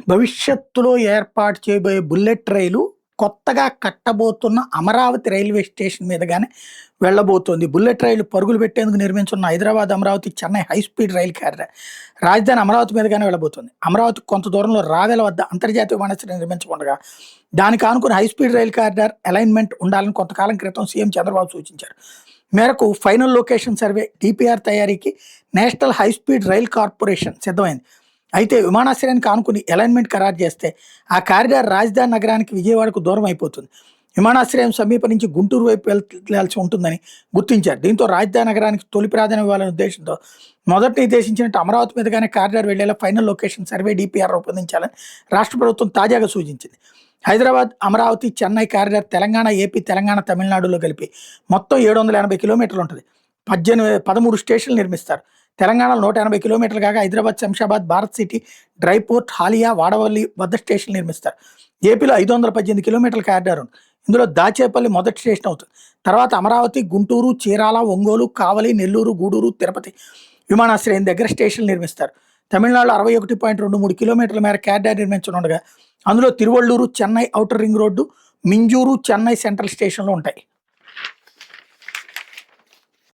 భవిష్యత్తులో ఏర్పాటు చేయబోయే బుల్లెట్ రైలు కొత్తగా కట్టబోతున్న అమరావతి రైల్వే స్టేషన్ మీదుగానే వెళ్ళబోతోంది. బుల్లెట్ రైలు పరుగులు పెట్టేందుకు నిర్మించున్న హైదరాబాద్, అమరావతి, చెన్నై హై స్పీడ్ రైలు కారిడార్ రాజధాని అమరావతి మీదుగానే వెళ్ళబోతోంది. అమరావతికి కొంత దూరంలో రావెల వద్ద అంతర్జాతీయ విమానాశ్రయం నిర్మించకుండా దానికి ఆనుకుని హై స్పీడ్ రైలు కారిడార్ అలైన్మెంట్ ఉండాలని కొంతకాలం క్రితం సీఎం చంద్రబాబు సూచించారు. మేరకు ఫైనల్ లొకేషన్ సర్వే డిపిఆర్ తయారీకి national high speed rail corporation సిద్ధమైంది. అయితే విమానాశ్రయానికి ఆనుకుని అలైన్మెంట్ ఖరారు చేస్తే ఆ కారిడార్ రాజధాని నగరానికి విజయవాడకు దూరం అయిపోతుంది. విమానాశ్రయం సమీప నుంచి గుంటూరు వైపు వెళ్లాల్సి ఉంటుందని గుర్తించారు. దీంతో రాజధాని నగరానికి తొలి ప్రాధాన్యం ఇవ్వాలనే ఉద్దేశంతో మొదట నిర్దేశించినట్టు అమరావతి మీదుగానే కారిడార్ వెళ్లేలా ఫైనల్ లొకేషన్ సర్వే డిపిఆర్ రూపొందించాలని రాష్ట్ర ప్రభుత్వం తాజాగా సూచించింది. హైదరాబాద్, అమరావతి, చెన్నై కారిడార్ తెలంగాణ, ఏపీ, తెలంగాణ, తమిళనాడులో కలిపి మొత్తం 780 కిలోమీటర్లు ఉంటుంది. 13 స్టేషన్లు నిర్మిస్తారు. తెలంగాణలో 180 కిలోమీటర్లు కాగా Hyderabad, Shamshabad, Bharat city, dry port, Haliya, Vadavalli వద్ద స్టేషన్లు నిర్మిస్తారు. ఏపీలో 518 కిలోమీటర్ల కారిడార్ ఉంది. ఇందులో దాచేపల్లి మొదటి స్టేషన్ అవుతుంది. తర్వాత అమరావతి, గుంటూరు, చీరాల, ఒంగోలు, కావలి, నెల్లూరు, గూడూరు, తిరుపతి విమానాశ్రయం దగ్గర స్టేషన్లు నిర్మిస్తారు. తమిళనాడులో 61.23 కిలోమీటర్ల మేర కారిడార్ నిర్మించనుండగా అందులో Tiruvallur, Chennai outer ring road, Minjur, Chennai central స్టేషన్లు ఉంటాయి.